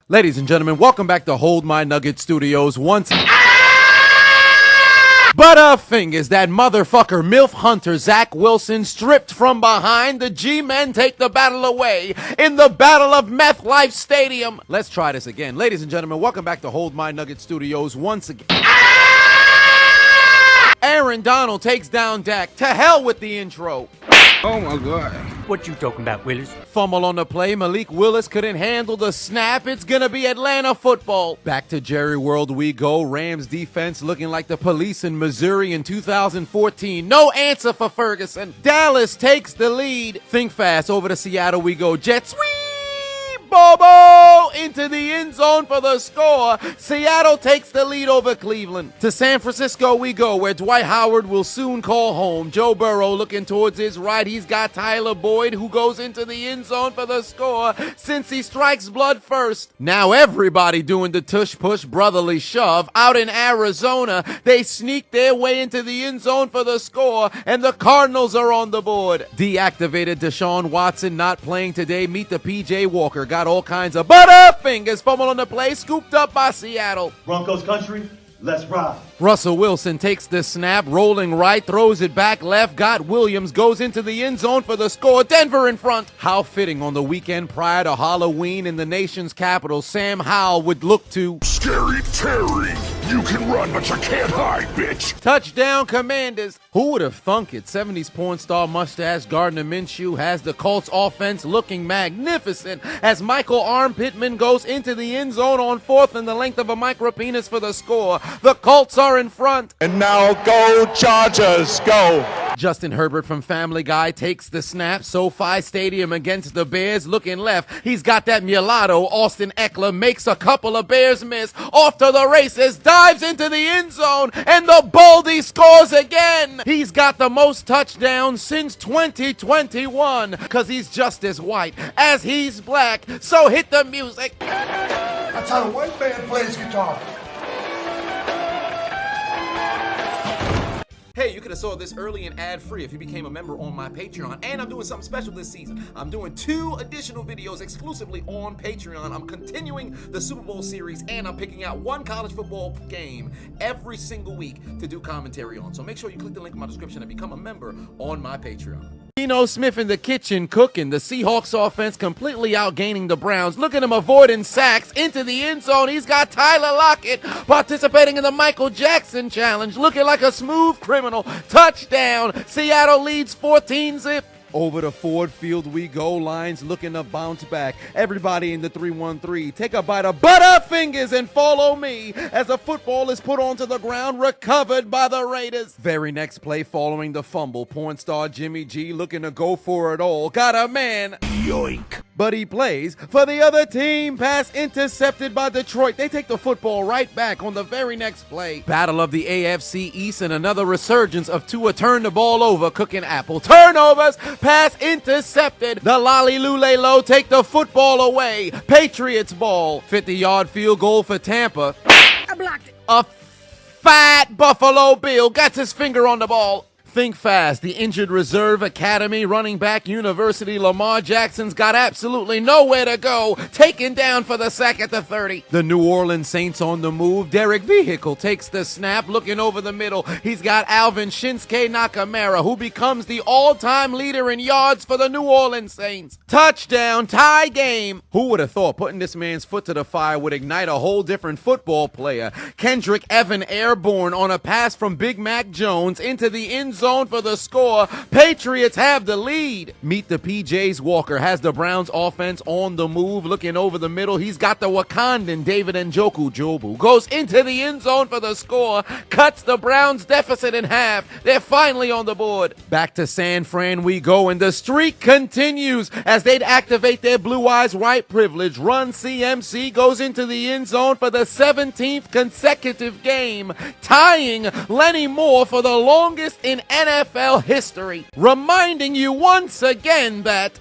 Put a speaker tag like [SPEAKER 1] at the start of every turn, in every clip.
[SPEAKER 1] Ladies and gentlemen, welcome back to Hold My Nugget Studios. Butterfingers, that motherfucker MILF Hunter Zach Wilson stripped from behind. The G-Men take the battle away in the Battle of MetLife Stadium. Let's try this again. Ladies and gentlemen, welcome back to Hold My Nugget Studios once again. Aaron Donald takes down Dak. To hell with the intro.
[SPEAKER 2] Oh my God.
[SPEAKER 3] What you talking about, Willis?
[SPEAKER 1] Fumble on the play. Malik Willis couldn't handle the snap. It's gonna be Atlanta football. Back to Jerry World we go. Rams defense looking like the police in Missouri in 2014. No answer for Ferguson. Dallas takes the lead. Think fast. Over to Seattle we go. Jets. Sweep! Bobo into the end zone for the score. Seattle takes the lead over Cleveland. To San Francisco we go, where Dwight Howard will soon call home. Joe Burrow looking towards his right. He's got Tyler Boyd, who goes into the end zone for the score since he strikes blood first. Now everybody doing the tush-push brotherly shove. Out in Arizona, they sneak their way into the end zone for the score, and the Cardinals are on the board. Deactivated Deshaun Watson not playing today. Meet the P.J. Walker. Got all kinds of butterfingers. Fumble on the play, scooped up by Seattle.
[SPEAKER 4] Broncos country, let's ride.
[SPEAKER 1] Russell Wilson takes the snap, rolling right, throws it back left, got Williams, goes into the end zone for the score. Denver in front. How fitting on the weekend prior to Halloween in the nation's capital, Sam Howell would look to
[SPEAKER 5] Scary Terry, you can run but you can't hide, bitch.
[SPEAKER 1] touchdown Commanders. Who would have thunk it? 70s porn star mustache Gardner Minshew has the Colts offense looking magnificent as Michael Arm Pittman goes into the end zone on fourth and the length of a micro penis for the score. The Colts are in front.
[SPEAKER 5] And now go Chargers, go.
[SPEAKER 1] Justin Herbert from Family Guy takes the snap. SoFi Stadium against the Bears, looking left. He's got that mulatto. Austin Eckler makes a couple of Bears miss. Off to the races, dives into the end zone, and the Baldy scores again. He's got the most touchdowns since 2021, because he's just as white as he's black. So hit the music.
[SPEAKER 6] That's how a white man plays guitar.
[SPEAKER 1] Hey, you could have saw this early and ad-free if you became a member on my Patreon. And I'm doing something special this season. I'm doing 2 additional videos exclusively on Patreon. I'm continuing the Super Bowl series, and I'm picking out 1 college football game every single week to do commentary on. So make sure you click the link in my description and become a member on my Patreon. Geno Smith in the kitchen cooking. The Seahawks offense completely outgaining the Browns. Look at him avoiding sacks into the end zone. He's got Tyler Lockett participating in the Michael Jackson challenge, looking like a smooth criminal. Touchdown. Seattle leads 14-zip. Over to Ford Field we go. Lions looking to bounce back. Everybody in the 3-1-3. Take a bite of Butterfingers and follow me as a football is put onto the ground, recovered by the Raiders. Very next play following the fumble. Porn star Jimmy G looking to go for it all. Got a man.
[SPEAKER 5] Yoink.
[SPEAKER 1] But he plays for the other team. Pass intercepted by Detroit. They take the football right back on the very next play. Battle of the AFC East and another resurgence of Tua turn the ball over, cooking apple. Turnovers. Pass intercepted. The Lolly Lulelo take the football away. Patriots ball. 50-yard field goal for Tampa.
[SPEAKER 3] I blocked it.
[SPEAKER 1] A fat Buffalo Bill gets his finger on the ball. Think fast. The injured reserve academy running back University Lamar Jackson's got absolutely nowhere to go. Taken down for the sack at the 30. The New Orleans Saints on the move. Derek Vehicle takes the snap, looking over the middle. He's got Alvin Shinsuke Nakamura, who becomes the all-time leader in yards for the New Orleans Saints. Touchdown, tie game. Who would have thought putting this man's foot to the fire would ignite a whole different football player? Kendrick Evan airborne on a pass from Big Mac Jones into the end zone for the score. Patriots have the lead. Meet the PJs. Walker has the Browns offense on the move, looking over the middle. He's got the Wakandan David Njoku Jobu. Goes into the end zone for the score. Cuts the Browns deficit in half. They're finally on the board. Back to San Fran we go, and the streak continues as they'd activate their blue eyes white privilege. Run CMC goes into the end zone for the 17th consecutive game, tying Lenny Moore for the longest in NFL history, reminding you once again that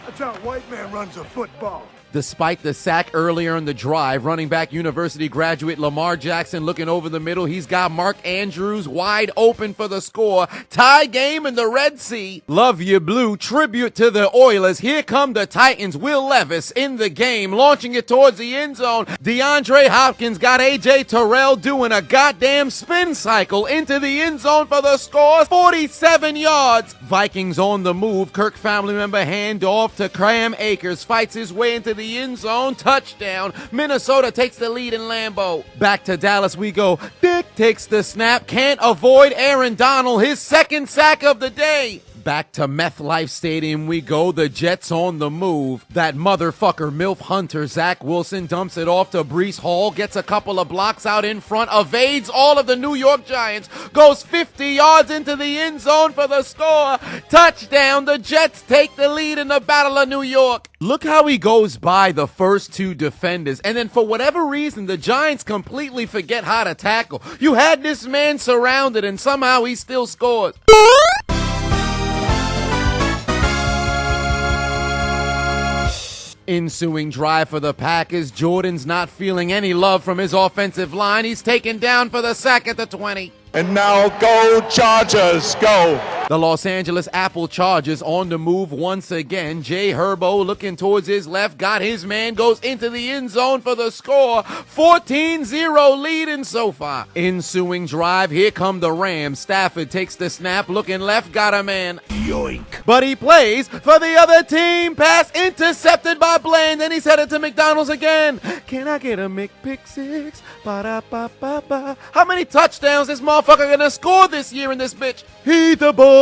[SPEAKER 6] That's how a white man runs a football.
[SPEAKER 1] Despite the sack earlier in the drive, running back University graduate Lamar Jackson looking over the middle. He's got Mark Andrews wide open for the score. Tie game in the Red Sea. Love you, Blue. Tribute to the Oilers. Here come the Titans. Will Levis in the game, launching it towards the end zone. DeAndre Hopkins got A.J. Terrell doing a goddamn spin cycle into the end zone for the score. 47 yards. Vikings on the move. Kirk family member handoff to Cam Akers. Fights his way into the end zone. Touchdown. Minnesota takes the lead in Lambeau. Back to Dallas we go. Dick takes the snap. Can't avoid Aaron Donald. His second sack of the day. Back to MetLife Stadium we go. The Jets on the move. That motherfucker MILF Hunter, Zach Wilson, dumps it off to Breece Hall. Gets a couple of blocks out in front. Evades all of the New York Giants. Goes 50 yards into the end zone for the score. Touchdown. The Jets take the lead in the Battle of New York. Look how he goes by the first two defenders. And then for whatever reason, the Giants completely forget how to tackle. You had this man surrounded and somehow he still scores. Ensuing drive for the Packers. Jordan's not feeling any love from his offensive line. He's taken down for the sack at the 20.
[SPEAKER 2] And now go Chargers, go.
[SPEAKER 1] The Los Angeles Apple Chargers on the move once again. Jay Herbo looking towards his left, got his man, goes into the end zone for the score. 14-0 lead in SoFi. Ensuing drive, here come the Rams. Stafford takes the snap, looking left, got a man.
[SPEAKER 5] Yoink.
[SPEAKER 1] But he plays for the other team. Pass intercepted by Bland. Then he's headed to McDonald's again. Can I get a McPick-6? Ba-da-ba-ba-ba. How many touchdowns this motherfucker gonna score this year in this bitch? He's a baller.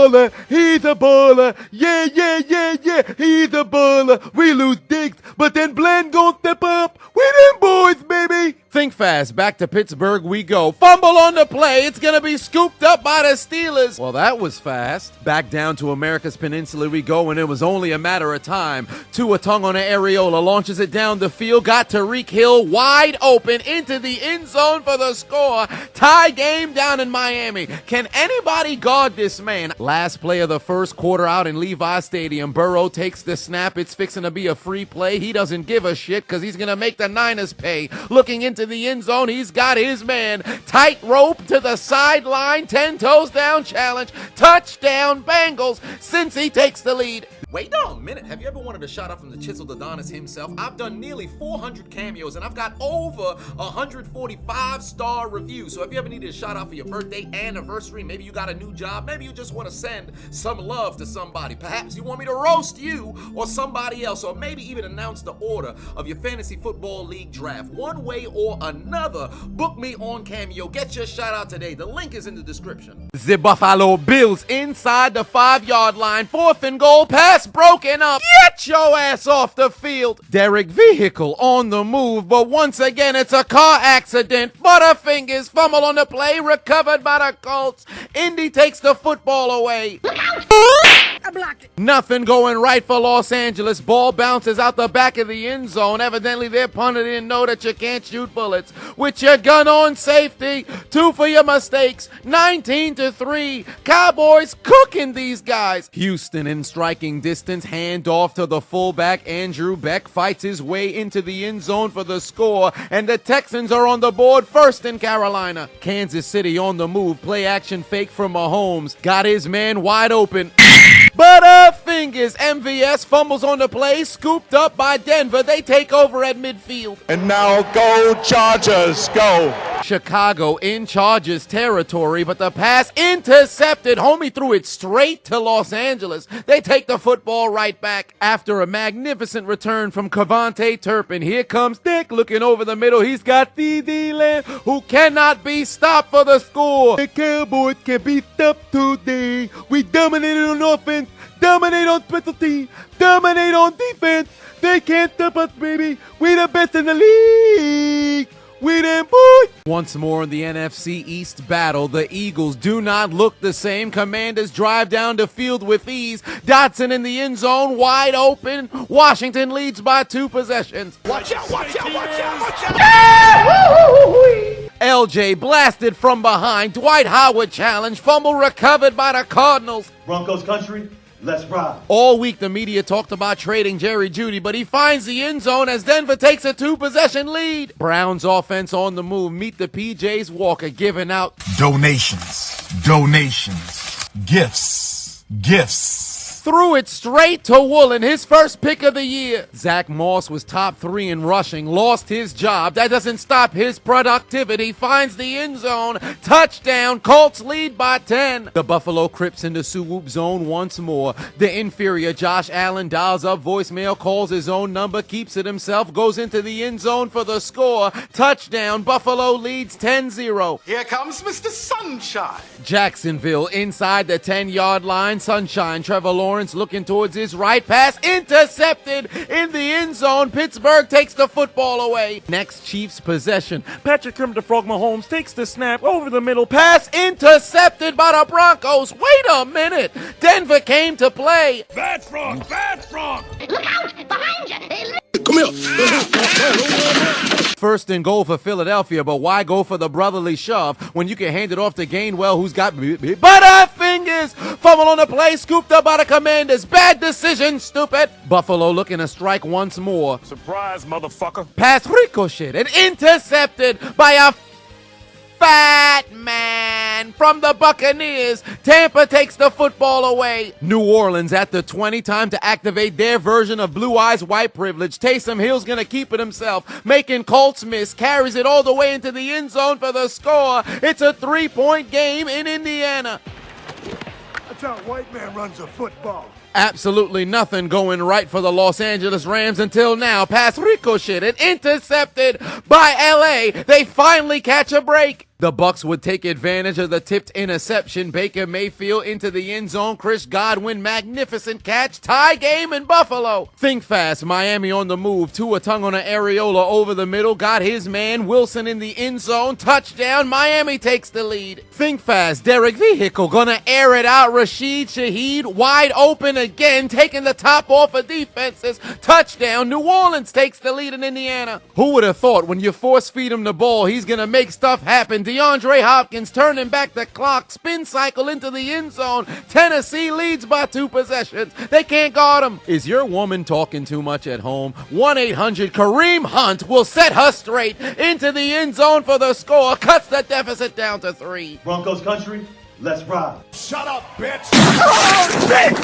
[SPEAKER 1] He's a baller. Yeah, yeah, yeah, yeah. He's a baller. We lose Diggs, but then Bland gon' step up. We them boys, baby. Think fast. Back to Pittsburgh we go. Fumble on the play. It's going to be scooped up by the Steelers. Well, that was fast. Back down to America's Peninsula we go, and it was only a matter of time. Tua Tongue on an areola launches it down the field. Got Tyreek Hill wide open into the end zone for the score. Tie game down in Miami. Can anybody guard this man? Last play of the first quarter out in Levi Stadium. Burrow takes the snap. It's fixing to be a free play. He doesn't give a shit because he's going to make the Niners pay. Looking into the end zone, he's got his man. Tight rope to the sideline. 10 toes down challenge. Touchdown Bengals. Cincy takes the lead. Wait a minute. Have you ever wanted a shout out from the Chiseled Adonis himself? I've done nearly 400 cameos and I've got over 145-star reviews. So if you ever needed a shout out for your birthday, anniversary, maybe you got a new job, maybe you just want to send some love to somebody. Perhaps you want me to roast you or somebody else, or maybe even announce the order of your fantasy football league draft. One way or another, book me on Cameo. Get your shout out today. The link is in the description. The Buffalo Bills inside the 5-yard line. 4th and goal. Pass broken up. Get your ass off the field. Derek Vehicle on the move, but once again it's a car accident. Butterfingers fumble on the play, recovered by the Colts. Indy takes the football away.
[SPEAKER 3] I blocked it.
[SPEAKER 1] Nothing going right for Los Angeles. Ball bounces out the back of the end zone. Evidently their punter didn't know that you can't shoot bullets. With your gun on safety, 2 for your mistakes, 19-3. Cowboys cooking these guys. Houston in striking distance, hand off to the fullback. Andrew Beck fights his way into the end zone for the score, and the Texans are on the board first in Carolina. Kansas City on the move, play action fake from Mahomes. Got his man wide open. Butterfingers. MVS fumbles on the play, scooped up by Denver. They take over at midfield.
[SPEAKER 2] And now go Chargers, go.
[SPEAKER 1] Chicago in Chargers territory, but the pass intercepted. Homie threw it straight to Los Angeles. They take the football right back after a magnificent return from Cavante Turpin. Here comes Dick looking over the middle. He's got D.D. Lamb, who cannot be stopped for the score. The Cowboys can be stopped today. We dominated on offense, dominate on special teams, dominate on defense. They can't stop us, baby. We the best in the league. We them boys. Once more in the NFC East battle, the Eagles do not look the same. Commanders drive down the field with ease. Dotson in the end zone, wide open. Washington leads by 2 possessions.
[SPEAKER 5] Watch out, watch out, watch out, watch out!
[SPEAKER 1] LJ blasted from behind. Dwight Howard challenge. Fumble recovered by the Cardinals.
[SPEAKER 4] Broncos country, let's ride.
[SPEAKER 1] All week, the media talked about trading Jerry Jeudy, but he finds the end zone as Denver takes a 2-possession lead. Browns offense on the move. Meet the PJs Walker giving out
[SPEAKER 5] Donations. Donations. Gifts. Gifts.
[SPEAKER 1] threw it straight to Woolen, his first pick of the year. Zach Moss was top 3 in rushing, lost his job. That doesn't stop his productivity. Finds the end zone. Touchdown. Colts lead by 10. The Buffalo Crips in the swoop zone once more. The inferior Josh Allen dials up voicemail, calls his own number, keeps it himself, goes into the end zone for the score. Touchdown. Buffalo leads 10-0.
[SPEAKER 7] Here comes Mr. Sunshine.
[SPEAKER 1] Jacksonville inside the 10-yard line. Sunshine. Trevor Lawrence looking towards his right. Pass intercepted in the end zone. Pittsburgh takes the football away. Next Chiefs possession. Patrick Kermit the Frog Mahomes takes the snap over the middle. Pass intercepted by the Broncos. Wait a minute. Denver came to play.
[SPEAKER 5] Bad frog! Bad frog!
[SPEAKER 3] Look out! Behind you! Hey,
[SPEAKER 1] First and goal for Philadelphia, but why go for the brotherly shove when you can hand it off to Gainwell, who's got butterfingers? Fumble on the play, scooped up by the Commanders. Bad decision, stupid. Buffalo looking to strike once more.
[SPEAKER 5] Surprise, motherfucker.
[SPEAKER 1] Pass ricocheted and intercepted by a fat man from the Buccaneers. Tampa takes the football away. New Orleans at the 20, time to activate their version of Blue Eyes White Privilege. Taysom Hill's gonna keep it himself, making Colts miss, carries it all the way into the end zone for the score. It's a 3-point game in Indiana.
[SPEAKER 6] That's how a white man runs a football.
[SPEAKER 1] Absolutely nothing going right for the Los Angeles Rams until now. Pass ricocheted, intercepted by LA. They finally catch a break. The Bucs would take advantage of the tipped interception. Baker Mayfield into the end zone. Chris Godwin, magnificent catch. Tie game in Buffalo. Think fast. Miami on the move. Tua tongue on an areola over the middle. Got his man. Wilson in the end zone. Touchdown. Miami takes the lead. Think fast. Derek Vehicle gonna air it out. Rashid Shaheed wide open again. Taking the top off of defenses. Touchdown. New Orleans takes the lead in Indiana. Who would have thought when you force feed him the ball, he's gonna make stuff happen? DeAndre Hopkins turning back the clock, spin cycle into the end zone. Tennessee leads by 2 possessions. They can't guard him. Is your woman talking too much at home? 1-800-Kareem Hunt will set her straight into the end zone for the score. Cuts the deficit down to 3.
[SPEAKER 4] Broncos country, let's ride.
[SPEAKER 6] Shut up, bitch!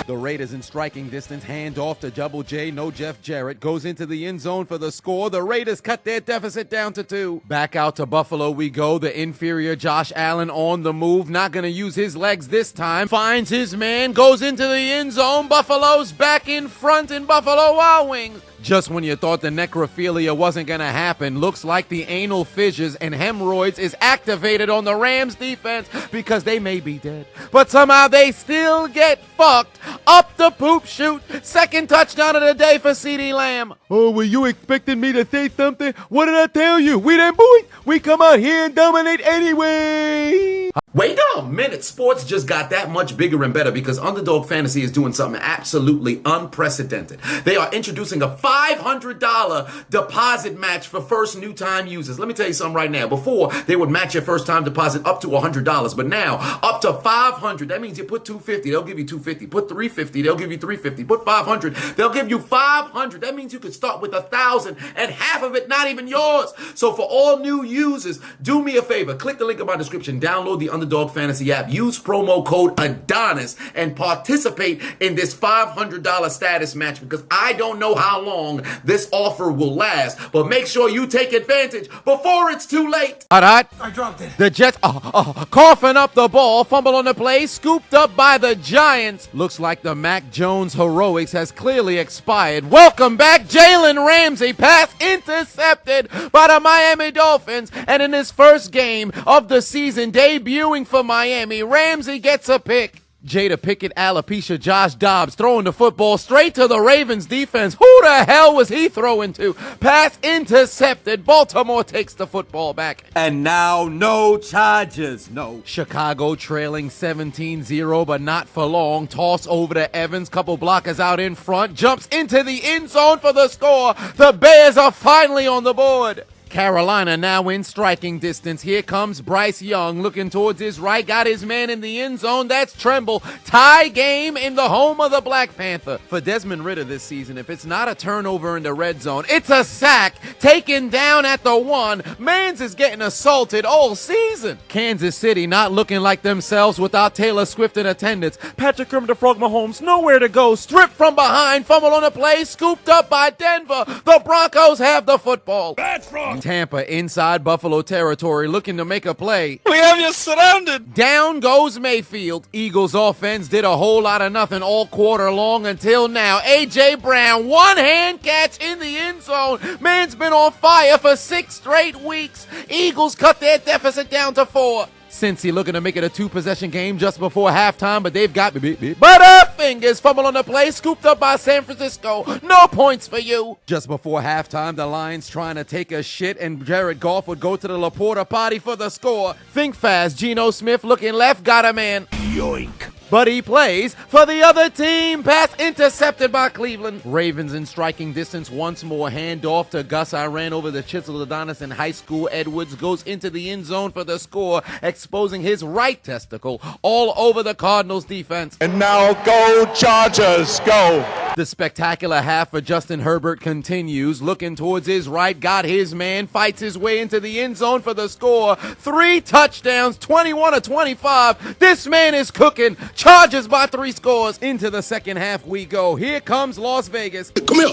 [SPEAKER 1] The Raiders in striking distance, hand off to Double J, no Jeff Jarrett, goes into the end zone for the score. The Raiders cut their deficit down to 2. Back out to Buffalo we go. The inferior Josh Allen on the move, not gonna use his legs this time. Finds his man, goes into the end zone. Buffalo's back in front in Buffalo Wild Wings. Just when you thought the necrophilia wasn't gonna happen, looks like the anal fissures and hemorrhoids is activated on the Rams defense because they may be dead, but somehow they still get fucked up the poop chute. Second touchdown of the day for CeeDee Lamb. Oh, were you expecting me to say something? What did I tell you? We them boys. We come out here and dominate anyway.
[SPEAKER 8] Wait a minute, sports just got that much bigger and better because Underdog Fantasy is doing something absolutely unprecedented. They are introducing a $500 deposit match for first new time users. Let me tell you something right now. Before, they would match your first time deposit up to $100, but now up to $500. That means you put $250, they'll give you $250. Put $350, they'll give you $350. Put $500, they'll give you $500. That means you could start with $1,000 and half of it not even yours. So for all new users, do me a favor. Click the link in my description. Download the Underdog Fantasy app. Use promo code ADONIS and participate in this $500 status match because I don't know how long this offer will last, but make sure you take advantage before it's too late.
[SPEAKER 1] I
[SPEAKER 6] dropped it.
[SPEAKER 1] The Jets coughing up the ball, fumble on the play, scooped up by the Giants. Looks like the Mac Jones heroics has clearly expired. Welcome back, Jalen Ramsey. Pass intercepted by the Miami Dolphins, and in his first game of the season, debuting for Miami, Ramsey gets a pick. Jada Pickett, alopecia, Josh Dobbs throwing the football straight to the Ravens defense. Who the hell was he throwing to? Pass intercepted. Baltimore takes the football back.
[SPEAKER 9] And now no charges, no.
[SPEAKER 1] Chicago trailing 17-0, but not for long. Toss over to Evans. Couple blockers out in front. Jumps into the end zone for the score. The Bears are finally on the board. Carolina now in striking distance. Here comes Bryce Young looking towards his right. Got his man in the end zone. That's Tremble. Tie game in the home of the Black Panther. For Desmond Ridder this season, if it's not a turnover in the red zone, it's a sack. Taken down at the 1. Mans is getting assaulted all season. Kansas City not looking like themselves without Taylor Swift in attendance. Patrick Kermit the Frog Mahomes, nowhere to go. Stripped from behind. Fumble on the play. Scooped up by Denver. The Broncos have the football.
[SPEAKER 5] That's wrong.
[SPEAKER 1] Tampa inside Buffalo territory looking to make a play.
[SPEAKER 10] We have you surrounded.
[SPEAKER 1] Down goes Mayfield. Eagles offense did a whole lot of nothing all quarter long until now. A.J. Brown, one-hand catch in the end zone. Man's been on fire for 6 straight weeks. Eagles cut their deficit down to 4. Cincy looking to make it a 2-possession game just before halftime, but they've got Butterfingers fumble on the play, scooped up by San Francisco. No points for you. Just before halftime, the Lions trying to take a shit, and Jared Goff would go to the Laporta potty for the score. Think fast. Geno Smith looking left, got a man.
[SPEAKER 5] Yoink.
[SPEAKER 1] But he plays for the other team. Pass intercepted by Cleveland. Ravens in striking distance once more. Handoff to Gus. I ran over the Chisel Adonis in high school. Edwards goes into the end zone for the score, exposing his right testicle all over the Cardinals defense.
[SPEAKER 2] And now go Chargers, go.
[SPEAKER 1] The spectacular half for Justin Herbert continues. Looking towards his right, got his man, fights his way into the end zone for the score. 3 touchdowns, 21-25. This man is cooking. Chargers by 3 scores. Into the second half we go. Here comes Las Vegas.
[SPEAKER 5] Come here.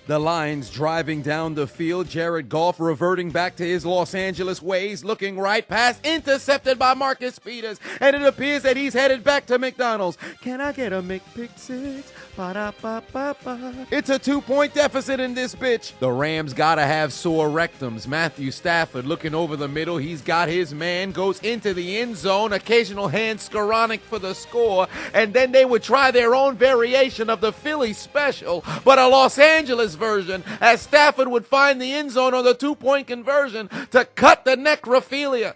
[SPEAKER 1] The Lions driving down the field. Jared Goff reverting back to his Los Angeles ways. Looking right, pass intercepted by Marcus Peters. And it appears that he's headed back to McDonald's. Can I get a McPick-6? Ba-da-ba-ba-ba. It's a 2-point deficit in this bitch. The Rams gotta have sore rectums. Matthew Stafford looking over the middle. He's got his man, goes into the end zone. Occasional hand Skoranek for the score. And then they would try their own variation of the Philly special, but a Los Angeles version, as Stafford would find the end zone on the 2-point conversion to cut the necrophilia.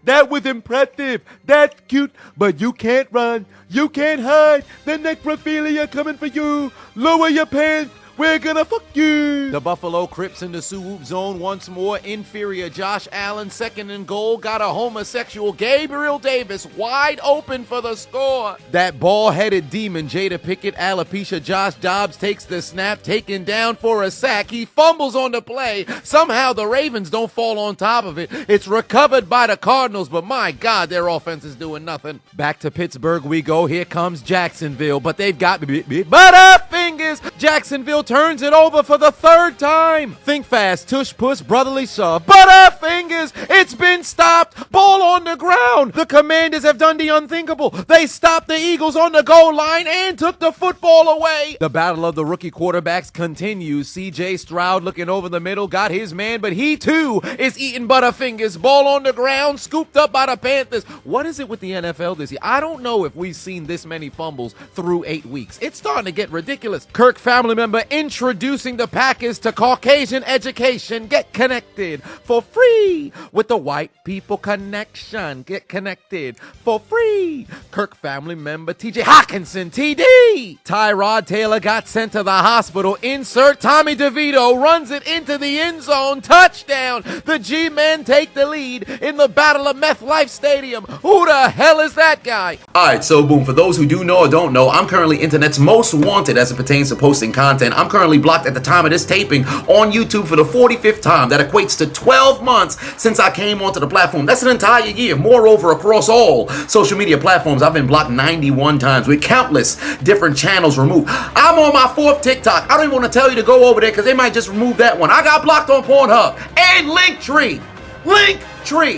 [SPEAKER 1] That was impressive. That's cute, but you can't run. You can't hide. The necrophilia coming for you. Lower your pants. We're gonna fuck you. The Buffalo Crips in the swoop zone once more. Inferior Josh Allen, second and goal. Got a homosexual Gabriel Davis wide open for the score. That ball-headed demon, Jada Pickett, alopecia Josh Dobbs takes the snap, taken down for a sack. He fumbles on the play. Somehow the Ravens don't fall on top of it. It's recovered by the Cardinals, but my God, their offense is doing nothing. Back to Pittsburgh we go. Here comes Jacksonville, but they've got Butterfingers. Jacksonville turns it over for the 3rd time. Think fast, tush push, brotherly shove. Butterfingers, it's been stopped. Ball on the ground. The Commanders have done the unthinkable. They stopped the Eagles on the goal line and took the football away. The battle of the rookie quarterbacks continues. C.J. Stroud looking over the middle, got his man, but he too is eating Butterfingers. Ball on the ground, scooped up by the Panthers. What is it with the NFL this year? I don't know if we've seen this many fumbles through 8 weeks. It's starting to get ridiculous. Kirk family member introducing the Packers to Caucasian education. Get connected for free with the White People Connection. Get connected for free. Kirk family member TJ Hawkinson, TD. Tyrod Taylor got sent to the hospital. Insert Tommy DeVito, runs it into the end zone. Touchdown. The G-men take the lead in the Battle of MetLife Stadium. Who the hell is that guy?
[SPEAKER 8] Alright, so boom, for those who do know or don't know, I'm currently internet's most wanted as it pertains to posting content. I'm currently blocked at the time of this taping on YouTube for the 45th time. That equates to 12 months since I came onto the platform. That's an entire year. Moreover, across all social media platforms, I've been blocked 91 times with countless different channels removed. I'm on my 4th TikTok. I don't even want to tell you to go over there because they might just remove that one. I got blocked on Pornhub and Linktree.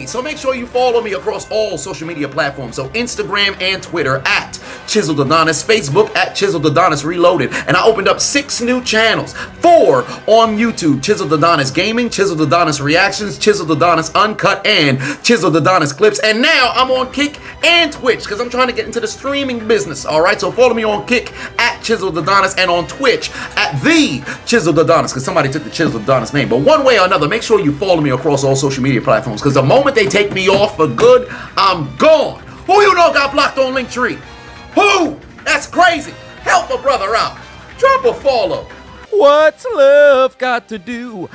[SPEAKER 8] So make sure you follow me across all social media platforms. So Instagram and Twitter at Chiseled Adonis, Facebook at Chiseled Adonis Reloaded. And I opened up 6 new channels. 4 on YouTube: Chiseled Adonis Gaming, Chiseled Adonis Reactions, Chiseled Adonis Uncut, and Chiseled Adonis Clips. And now I'm on Kick and Twitch because I'm trying to get into the streaming business. Alright, so follow me on Kick at Chiseled Adonis and on Twitch at The Chiseled Adonis because somebody took the Chiseled Adonis name. But one way or another, make sure you follow me across all social media platforms because the moment they take me off for good, I'm gone. Who you know got blocked on Linktree? Who? That's crazy. Help a brother out. Drop a follow.
[SPEAKER 1] What's love got to do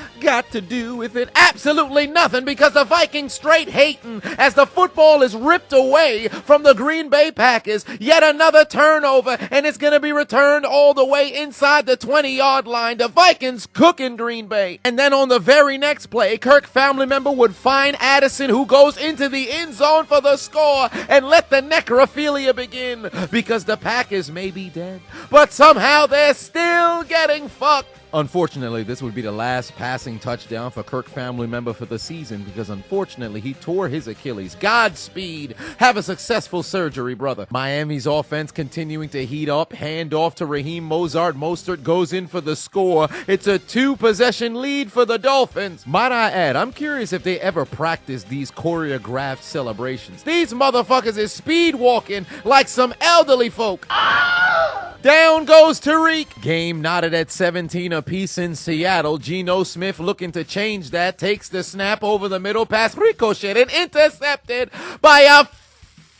[SPEAKER 1] with it? Absolutely nothing, because the Vikings straight hating as the football is ripped away from the Green Bay Packers. Yet another turnover, and it's going to be returned all the way inside the 20-yard line. The Vikings cooking Green Bay. And then on the very next play, Kirk family member would find Addison, who goes into the end zone for the score, and let the necrophilia begin, because the Packers may be dead, but somehow they're still getting fucked. Unfortunately, this would be the last passing touchdown for Kirk family member for the season, because unfortunately he tore his Achilles. Godspeed. Have a successful surgery, brother. Miami's offense continuing to heat up. Hand off to Raheem Mostert. Mostert goes in for the score. It's a 2-possession lead for the Dolphins. Might I add, I'm curious if they ever practice these choreographed celebrations. These motherfuckers is speed walking like some elderly folk. Down goes Tariq. Game knotted at 17 apiece in Seattle. Geno Smith looking to change that. Takes the snap over the middle. Pass ricocheted, intercepted by a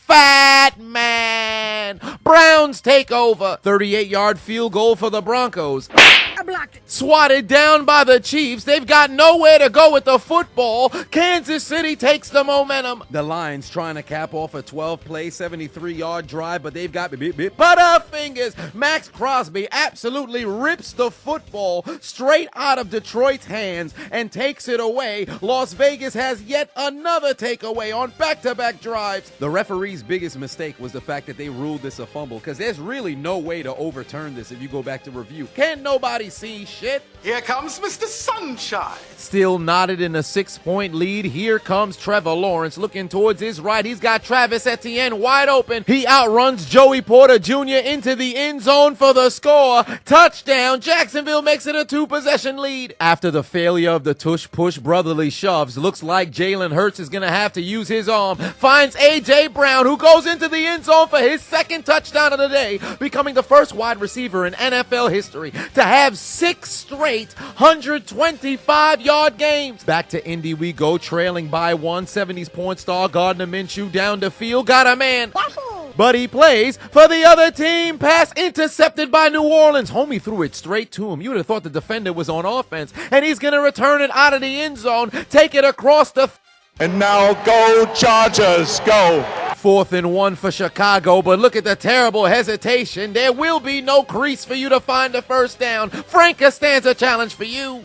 [SPEAKER 1] fat man. Browns take over. 38-yard field goal for the Broncos.
[SPEAKER 3] I blocked it.
[SPEAKER 1] Swatted down by the Chiefs. They've got nowhere to go with the football. Kansas City takes the momentum. The Lions trying to cap off a 12-play, 73-yard drive, but they've got butterfingers. Max Crosby absolutely rips the football straight out of Detroit's hands and takes it away. Las Vegas has yet another takeaway on back-to-back drives. The referee's biggest mistake was the fact that they ruled this a fumble, because there's really no way to overturn this if you go back to review. Can't nobody see shit?
[SPEAKER 7] Here comes Mr. Sunshine.
[SPEAKER 1] Still knotted in a 6-point lead. Here comes Trevor Lawrence looking towards his right. He's got Travis Etienne wide open. He outruns Joey Porter Jr. into the end zone for the score. Touchdown. Jacksonville makes it a 2-possession lead. After the failure of the tush-push brotherly shoves, looks like Jalen Hurts is going to have to use his arm. Finds A.J. Brown, who goes into the end zone for his second touchdown of the day, becoming the first wide receiver in NFL history to have 6 straight 125-yard games. Back to Indy we go, trailing by 170's point star Gardner Minshew down the field. Got a man. But he plays for the other team. Pass intercepted by New Orleans. Homie threw it straight to him. You would have thought the defender was on offense. And he's going to return it out of the end zone. Take it across the...
[SPEAKER 2] And now go Chargers, go.
[SPEAKER 1] 4th and 1 for Chicago, but look at the terrible hesitation. There will be no crease for you to find the first down. Franca stands a challenge for you.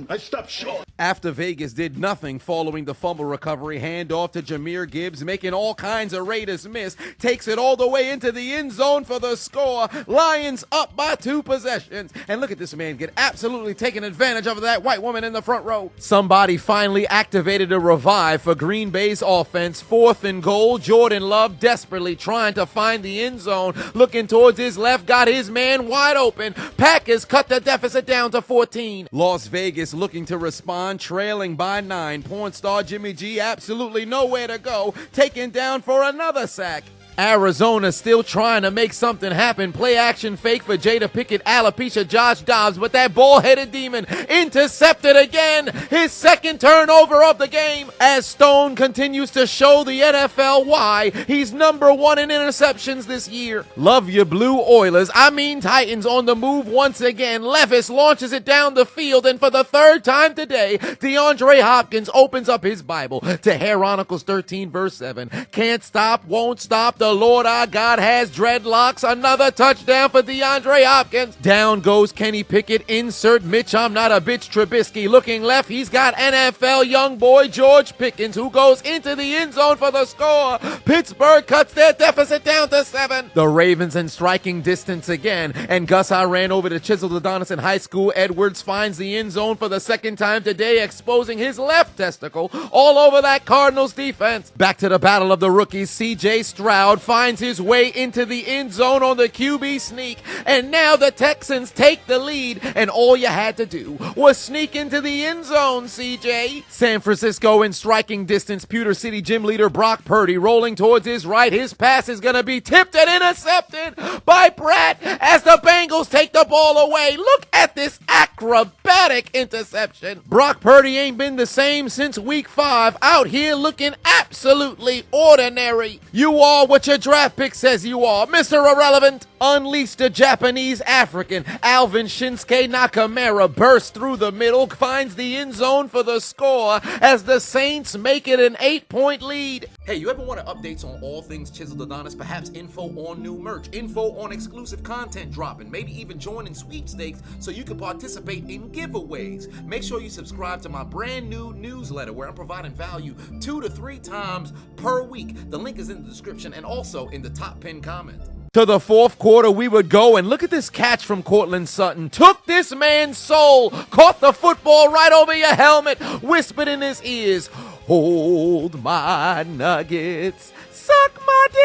[SPEAKER 5] I stopped short.
[SPEAKER 1] After Vegas did nothing following the fumble recovery, handoff to Jahmyr Gibbs, making all kinds of Raiders miss, takes it all the way into the end zone for the score. Lions up by 2 possessions. And look at this man get absolutely taken advantage of that white woman in the front row. Somebody finally activated a revive for Green Bay's offense. 4th and goal. Jordan Love desperately trying to find the end zone. Looking towards his left, got his man wide open. Packers cut the deficit down to 14. Las Vegas looking to respond, trailing by 9. Porn star Jimmy G absolutely nowhere to go, taken down for another sack. Arizona still trying to make something happen. Play action fake for Jada Pickett, alopecia Josh Dobbs, but that ball-headed demon intercepted again. His second turnover of the game, as Stone continues to show the NFL why he's number 1 in interceptions this year. Love your blue Oilers. I mean Titans on the move once again. Levis launches it down the field, and for the 3rd time today, DeAndre Hopkins opens up his Bible to Chronicles 13 verse 7. Can't stop, won't stop. The Lord our God has dreadlocks. Another touchdown for DeAndre Hopkins. Down goes Kenny Pickett. Insert Mitch I'm not a bitch Trubisky. Looking left, he's got NFL young boy George Pickens, who goes into the end zone for the score. Pittsburgh cuts their deficit down to 7. The Ravens in striking distance again, and Gus I ran over to Chisel Adonis in high school. Edwards finds the end zone for the 2nd time today, exposing his left testicle all over that Cardinals defense. Back to the battle of the rookies. C.J. Stroud finds his way into the end zone on the QB sneak, and now the Texans take the lead, and all you had to do was sneak into the end zone, CJ. San Francisco in striking distance. Pewter City gym leader Brock Purdy rolling towards his right. His pass is going to be tipped and intercepted by Pratt as the Bengals take the ball away. Look at this acrobatic interception. Brock Purdy ain't been the same since week 5, out here looking absolutely ordinary. You are what your draft pick says you are, Mr. Irrelevant. unleashed the Japanese African. Alvin Shinsuke Nakamura bursts through the middle, finds the end zone for the score as the Saints make it an 8-point lead.
[SPEAKER 8] Hey, you ever want updates on all things Chiseled Adonis? Perhaps info on new merch, info on exclusive content dropping, maybe even joining sweepstakes so you can participate in giveaways. Make sure you subscribe to my brand new newsletter where I'm providing value 2 to 3 times per week. The link is in the description and also in the top pinned comment.
[SPEAKER 1] To the fourth quarter we would go, and look at this catch from Cortland Sutton. Took this man's soul, caught the football right over your helmet, whispered in his ears, "Hold my nuggets, suck my dick."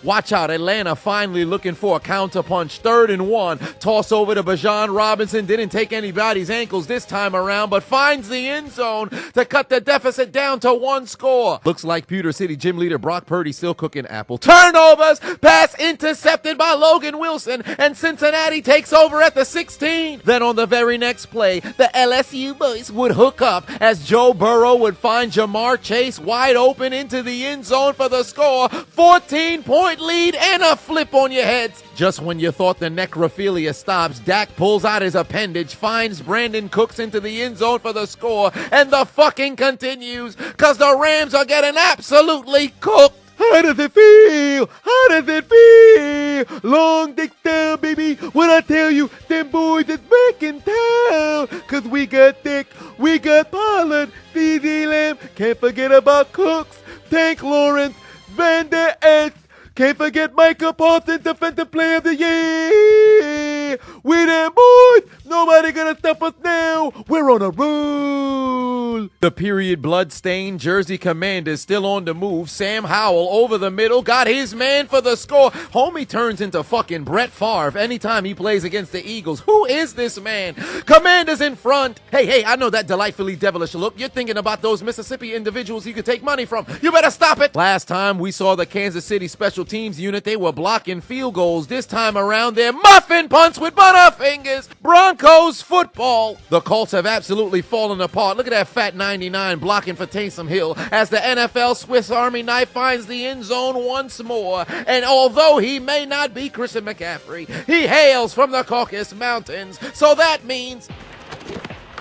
[SPEAKER 1] Watch out, Atlanta finally looking for a counterpunch. 3rd and 1. Toss over to Bijan Robinson. Didn't take anybody's ankles this time around, but finds the end zone to cut the deficit down to 1 score. Looks like Pewter City gym leader Brock Purdy still cooking apple. Turnovers. Pass intercepted by Logan Wilson, and Cincinnati takes over at the 16. Then on the very next play, the LSU boys would hook up as Joe Burrow would find Jamar Chase wide open into the end zone for the score. 14-point lead and a flip on your heads. Just when you thought the necrophilia stops, Dak pulls out his appendage, finds Brandon Cooks into the end zone for the score, and the fucking continues, cause the Rams are getting absolutely cooked. How does it feel? How does it feel? Long dick down, baby. When I tell you, them boys is back in town. Cause we got Dick, we got Pollard, CeeDee Lamb. Can't forget about Cooks, Tank Lawrence, Van Der Esch. Can't forget Micah Parsons, Defensive Player of the Year. We them boys. Nobody gonna stop us now. We're on a roll. The period blood-stained Jersey Commanders still on the move. Sam Howell over the middle, got his man for the score. Homie turns into fucking Brett Favre anytime he plays against the Eagles. Who is this man? Commanders in front. Hey, I know that delightfully devilish look. You're thinking about those Mississippi individuals you could take money from. You better stop it. Last time we saw the Kansas City Special Teams unit, they were blocking field goals. This time around, they're muffin punts with butterfingers. Broncos football. The Colts have absolutely fallen apart. Look at that fat 99 blocking for Taysom Hill as the NFL Swiss Army knife finds the end zone once more. And although he may not be Christian McCaffrey, he hails from the Caucasus Mountains. So that means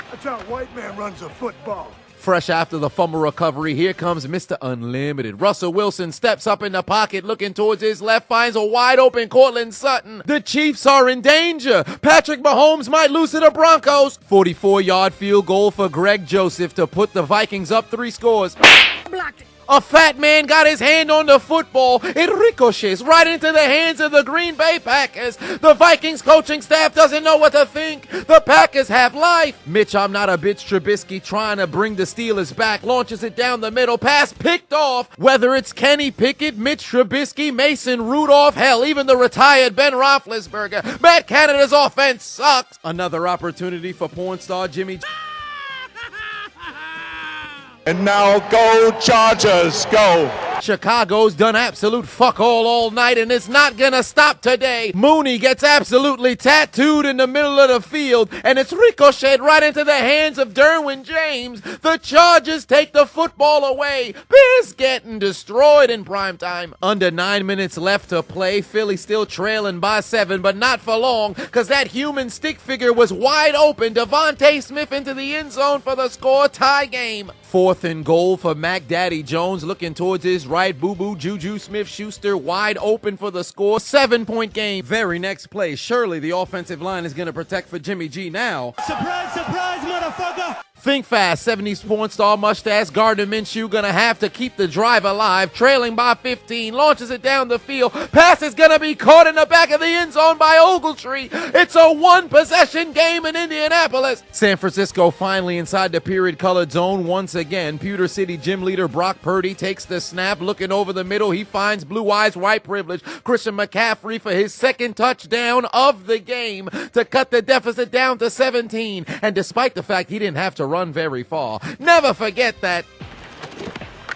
[SPEAKER 6] That's how a white man runs a football.
[SPEAKER 1] fresh after the fumble recovery, here comes Mr. Unlimited. Russell Wilson steps up in the pocket, looking towards his left, finds a wide open Cortland Sutton. The Chiefs are in danger. Patrick Mahomes might lose to the Broncos. 44-yard field goal for Greg Joseph to put the Vikings up 3 scores.
[SPEAKER 3] Blocked it.
[SPEAKER 1] A fat man got his hand on the football. It ricochets right into the hands of the Green Bay Packers. The Vikings coaching staff doesn't know what to think. The Packers have life. Mitch, I'm not a bitch Trubisky trying to bring the Steelers back. Launches it down the middle. Pass picked off. Whether it's Kenny Pickett, Mitch Trubisky, Mason Rudolph, hell, even the retired Ben Roethlisberger. Matt Canada's offense sucks. Another opportunity for porn star Jimmy.
[SPEAKER 2] And now go Chargers, go.
[SPEAKER 1] Chicago's done absolute fuck all night, and it's not gonna stop today. Mooney gets absolutely tattooed in the middle of the field, and it's ricocheted right into the hands of Derwin James. The Chargers take the football away. Bears getting destroyed in primetime. Under 9 minutes left to play. Philly still trailing by 7, but not for long, because that human stick figure was wide open. Devontae Smith into the end zone for the score. Tie game. 4th and goal for Mac Daddy Jones, looking towards his right. Boo-boo Juju Smith-Schuster wide open for the score. 7-point game. Very next play. Surely the offensive line is going to protect for Jimmy G now.
[SPEAKER 6] Surprise, surprise, motherfucker!
[SPEAKER 1] Think fast. 70s porn star mustache Gardner Minshew gonna have to keep the drive alive. Trailing by 15. Launches it down the field. Pass is gonna be caught in the back of the end zone by Ogletree. It's a 1-possession game in Indianapolis. San Francisco finally inside the period-colored zone once again. Pewter City gym leader Brock Purdy takes the snap. Looking over the middle, he finds Blue Eyes White Privilege Christian McCaffrey for his 2nd touchdown of the game to cut the deficit down to 17. And despite the fact he didn't have to run very far, never forget that.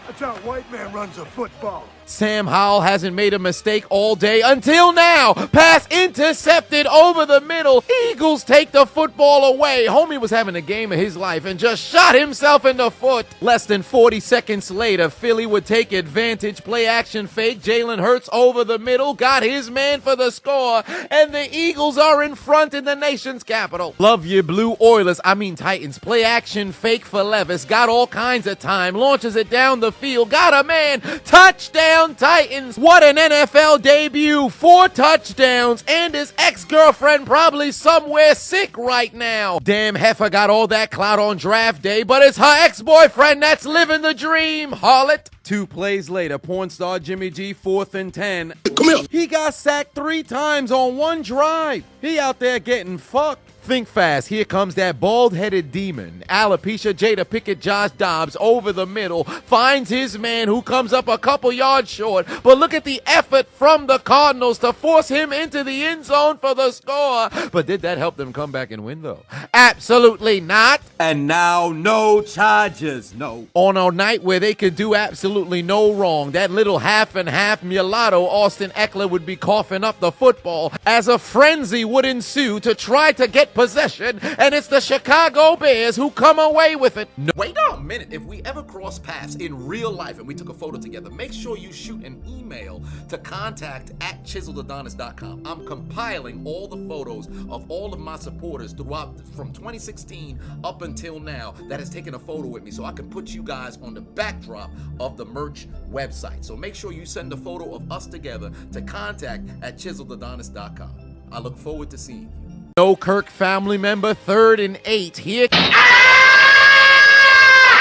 [SPEAKER 6] That's how a white man runs a football.
[SPEAKER 1] Sam Howell hasn't made a mistake all day until now. Pass intercepted over the middle. Eagles take the football away. Homie was having a game of his life and just shot himself in the foot. Less than 40 seconds later, Philly would take advantage. Play action fake. Jalen Hurts over the middle. Got his man for the score. And the Eagles are in front in the nation's capital. Love you, Blue Oilers. Titans. Play action fake for Levis. Got all kinds of time. Launches it down the field. Got a man. Touchdown, Titans. What an NFL debut. 4 touchdowns. And his ex-girlfriend probably somewhere sick right now. Damn heifer got all that clout on draft day, but it's her ex-boyfriend that's living the dream. Harlot. 2 plays later, porn star Jimmy G, 4th and 10. Come here. He got sacked 3 times on 1 drive. He out there getting fucked. Think fast. Here comes that bald-headed demon. Alopecia Jada Pickett Josh Dobbs over the middle. Finds his man who comes up a couple yards short. But look at the effort from the Cardinals to force him into the end zone for the score. But did that help them come back and win, though? Absolutely not.
[SPEAKER 9] And now, no Chargers, no.
[SPEAKER 1] On a night where they could do absolutely no wrong, that little half and half mulatto Austin Eckler would be coughing up the football as a frenzy would ensue to try to get possession, and it's the Chicago Bears who come away with it. No.
[SPEAKER 8] Wait a minute. If we ever cross paths in real life and we took a photo together, make sure you shoot an email to contact@chiselledadonis.com. I'm compiling all the photos of all of my supporters throughout from 2016 up until now that has taken a photo with me so I can put you guys on the backdrop of the merch website. So make sure you send a photo of us together to contact@chiselledadonis.com. I look forward to seeing you.
[SPEAKER 1] No Kirk family member, 3rd and 8. Here.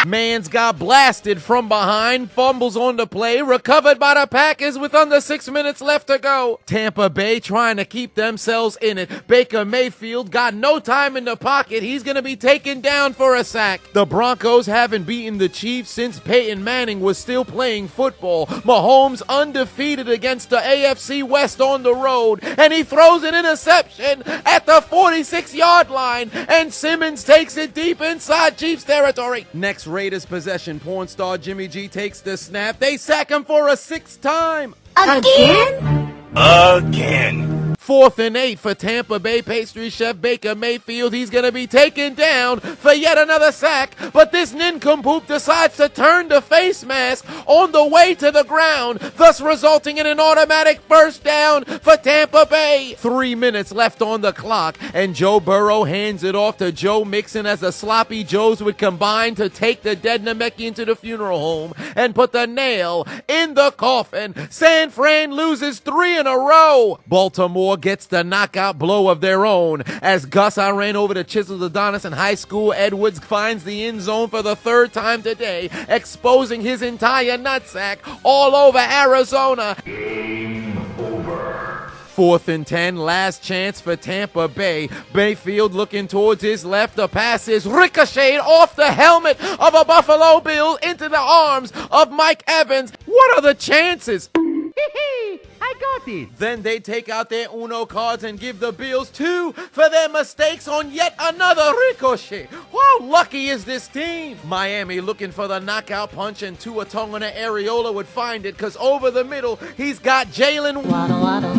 [SPEAKER 1] Mans got blasted from behind, fumbles on the play, recovered by the Packers with under 6 minutes left to go. Tampa Bay trying to keep themselves in it. Baker Mayfield got no time in the pocket. He's going to be taken down for a sack. The Broncos haven't beaten the Chiefs since Peyton Manning was still playing football. Mahomes undefeated against the AFC West on the road, and he throws an interception at the 46-yard line, and Simmons takes it deep inside Chiefs territory. Next Raiders possession, porn star Jimmy G takes the snap. They sack him for a 6th time.
[SPEAKER 3] Again?
[SPEAKER 5] Again.
[SPEAKER 1] 4th and 8 for Tampa Bay pastry chef Baker Mayfield. He's going to be taken down for yet another sack, but this nincompoop decides to turn the face mask on the way to the ground, thus resulting in an automatic first down for Tampa Bay. 3 minutes left on the clock, and Joe Burrow hands it off to Joe Mixon as the Sloppy Joes would combine to take the dead Namekian to the funeral home and put the nail in the coffin. San Fran loses 3 in a row. Baltimore gets the knockout blow of their own as Gus ran over to Chisel Adonis in high school. Edwards finds the end zone for the 3rd time today, exposing his entire nutsack all over Arizona.
[SPEAKER 5] Game over.
[SPEAKER 1] 4th and 10, last chance for Tampa Bay. Mayfield looking towards his left. The pass is ricocheted off the helmet of a Buffalo Bill into the arms of Mike Evans. What are the chances? I got it. Then they take out their Uno cards and give the Bills 2 for their mistakes on yet another ricochet. How lucky is this team? Miami looking for the knockout punch, and Tua Tagovailoa Areola would find it because over the middle he's got Jalen
[SPEAKER 3] Waddle, waddle.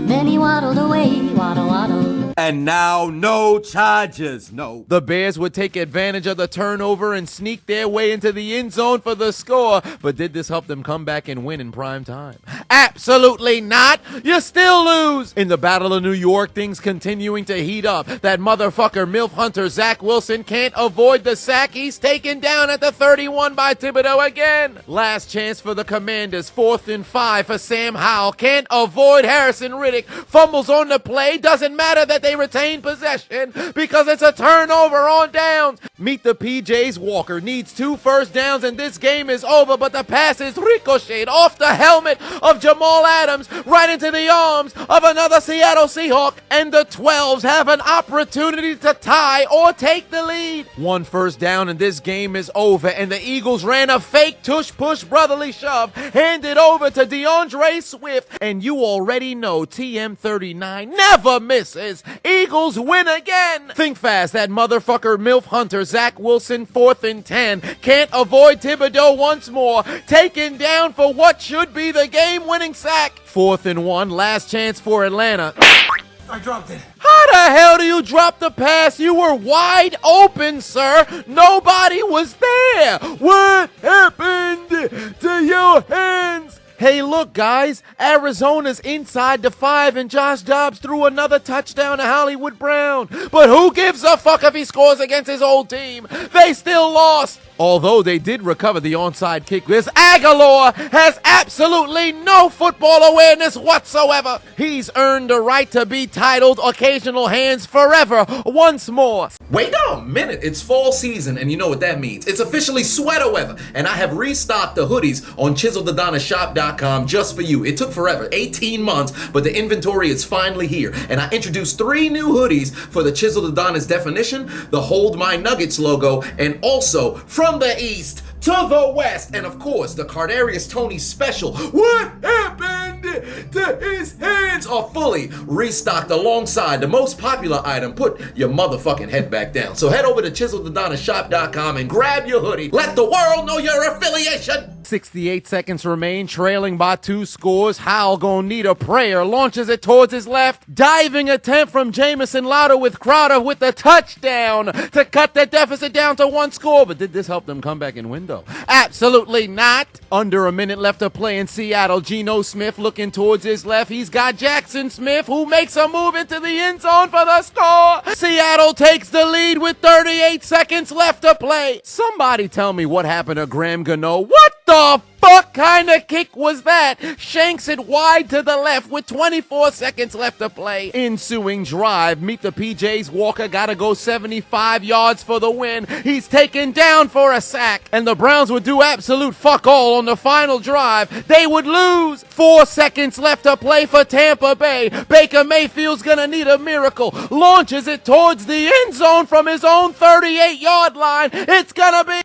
[SPEAKER 3] Then he waddled away. Waddle, waddle.
[SPEAKER 9] And now, no Chargers, no.
[SPEAKER 1] The Bears would take advantage of the turnover and sneak their way into the end zone for the score. But did this help them come back and win in prime time? Absolutely not. You still lose. In the Battle of New York, things continuing to heat up. That motherfucker MILF Hunter Zach Wilson can't avoid the sack. He's taken down at the 31 by Thibodeau again. Last chance for the Commanders. 4th and 5 for Sam Howell. Can't avoid Harrison Riddick. Fumbles on the play. Doesn't matter that they retain possession because it's a turnover on downs. Meet the PJs. Walker needs 2 first downs and this game is over, but the pass is ricocheted off the helmet of Jamal Adams right into the arms of another Seattle Seahawk, and the 12s have an opportunity to tie or take the lead. 1 first down and this game is over, and the Eagles ran a fake tush-push brotherly shove, handed over to DeAndre Swift, and you already know TM39 never misses. Eagles win again. Think fast, that motherfucker MILF Hunter, Zach Wilson, 4th and 10. Can't avoid Thibodeau once more. Taken down for what should be the game-winning sack. 4th and 1, last chance for Atlanta.
[SPEAKER 6] I dropped it.
[SPEAKER 1] How the hell do you drop the pass? You were wide open, sir. Nobody was there. What happened to your hands? Hey, look, guys. Arizona's inside the 5, and Josh Dobbs threw another touchdown to Hollywood Brown. But who gives a fuck if he scores against his old team? They still lost. Although they did recover the onside kick, this Aguilar has absolutely no football awareness whatsoever. He's earned the right to be titled Occasional Hands forever once more.
[SPEAKER 8] Wait a minute, it's fall season, and you know what that means. It's officially sweater weather, and I have restocked the hoodies on ChiselledAdonisShop.com just for you. It took forever, 18 months, but the inventory is finally here, and I introduced 3 new hoodies for the Chiseled Adonis definition, the Hold My Nuggets logo, and also from the east to the west, and of course, the Cardarius Tony special, What Happened to His Hands, are fully restocked alongside the most popular item, Put Your Motherfucking Head Back Down. So head over to ChiselledAdonisShop.com and grab your hoodie. Let the world know your affiliation.
[SPEAKER 1] 68 seconds remain, trailing by 2 scores. Howell gonna need a prayer. Launches it towards his left. Diving attempt from Jamison Lauder with Crowder with the touchdown to cut the deficit down to 1 score. But did this help them come back and win, though? Absolutely not. Under a minute left to play in Seattle. Geno Smith looking towards his left. He's got Jackson Smith, who makes a move into the end zone for the score. Seattle takes the lead with 38 seconds left to play. Somebody tell me what happened to Graham Gano. What the fuck kind of kick was that? Shanks it wide to the left with 24 seconds left to play. Ensuing drive. Meet the PJs. Walker gotta go 75 yards for the win. He's taken down for a sack. And the Browns would do absolute fuck all on the final drive. They would lose. 4 seconds left to play for Tampa Bay. Baker Mayfield's gonna need a miracle. Launches it towards the end zone from his own 38-yard line. It's gonna be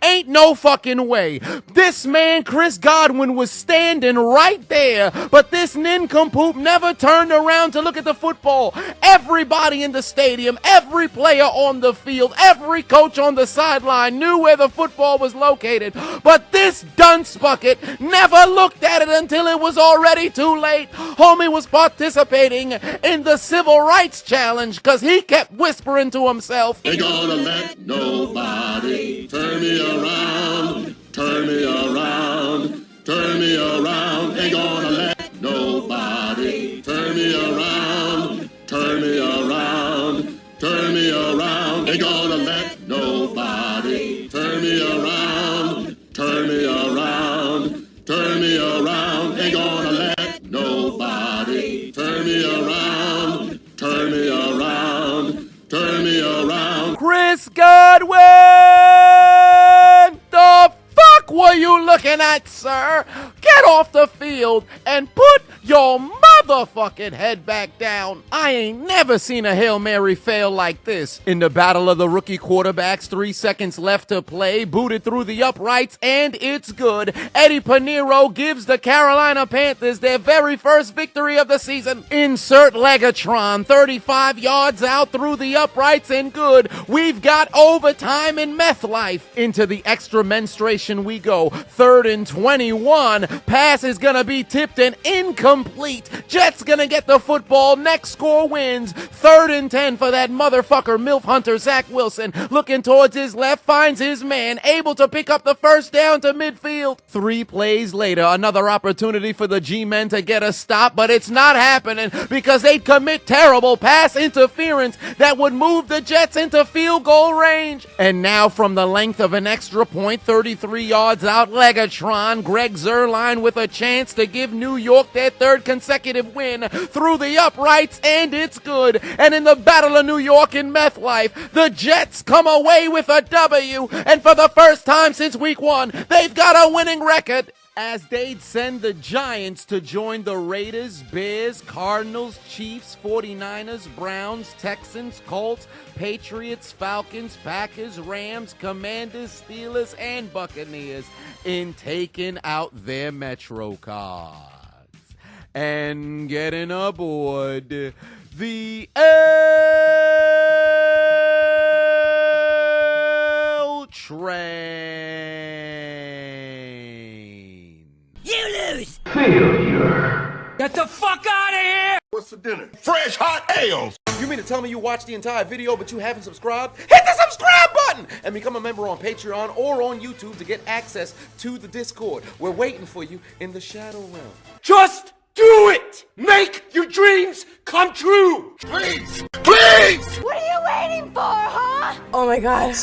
[SPEAKER 1] ain't no fucking way. This man, Chris Godwin, was standing right there, but this nincompoop never turned around to look at the football. Everybody in the stadium, every player on the field, every coach on the sideline knew where the football was located, but this dunce bucket never looked at it until it was already too late. Homie was participating in the civil rights challenge because he kept whispering to himself,
[SPEAKER 5] Ain't gonna let nobody turn me around, turn me around, turn me around. Ain't gonna let nobody turn me around, turn me around, turn me around. Ain't gonna let nobody turn me around, turn me around, turn me around. Ain't gonna let nobody turn me around, turn me around, turn me around.
[SPEAKER 1] Chris Godwin! The fuck were you looking at, sir? Get off the field and put your motherfucking head back down. I ain't never seen a Hail Mary fail like this. In the battle of the rookie quarterbacks, 3 seconds left to play, booted through the uprights, and it's good. Eddie Pinheiro gives the Carolina Panthers their very first victory of the season. Insert Legatron, 35 yards out through the uprights, and good. We've got overtime in meth life. Into the extra menstruation we go. 3rd and 21. Pass is gonna be tipped and incomplete. Jets gonna get the football. Next score wins. 3rd and 10 for that motherfucker MILF Hunter, Zach Wilson. Looking towards his left, finds his man, able to pick up the first down to midfield. 3 plays later, another opportunity for the G-men to get a stop, but it's not happening because they'd commit terrible pass interference that would move the Jets into field goal range. And now from the length of an extra point, 33 yards out, Legatron, Greg Zuerlein with a chance to give New York their 3rd consecutive win through the uprights, and it's good. And in the Battle of New York in meth life, the Jets come away with a W, and for the first time since week 1, they've got a winning record. As they'd send the Giants to join the Raiders, Bears, Cardinals, Chiefs, 49ers, Browns, Texans, Colts, Patriots, Falcons, Packers, Rams, Commanders, Steelers, and Buccaneers in taking out their Metro cards. and getting aboard the L train.
[SPEAKER 2] What's for dinner? Fresh hot ales.
[SPEAKER 8] You mean to tell me you watched the entire video but you haven't subscribed? Hit the subscribe button and become a member on Patreon or on YouTube to get access to the Discord. We're waiting for you in the Shadow Realm.
[SPEAKER 9] Just do it! Make your dreams come true!
[SPEAKER 2] Please! Please!
[SPEAKER 3] What are you waiting for, huh?
[SPEAKER 10] Oh my god.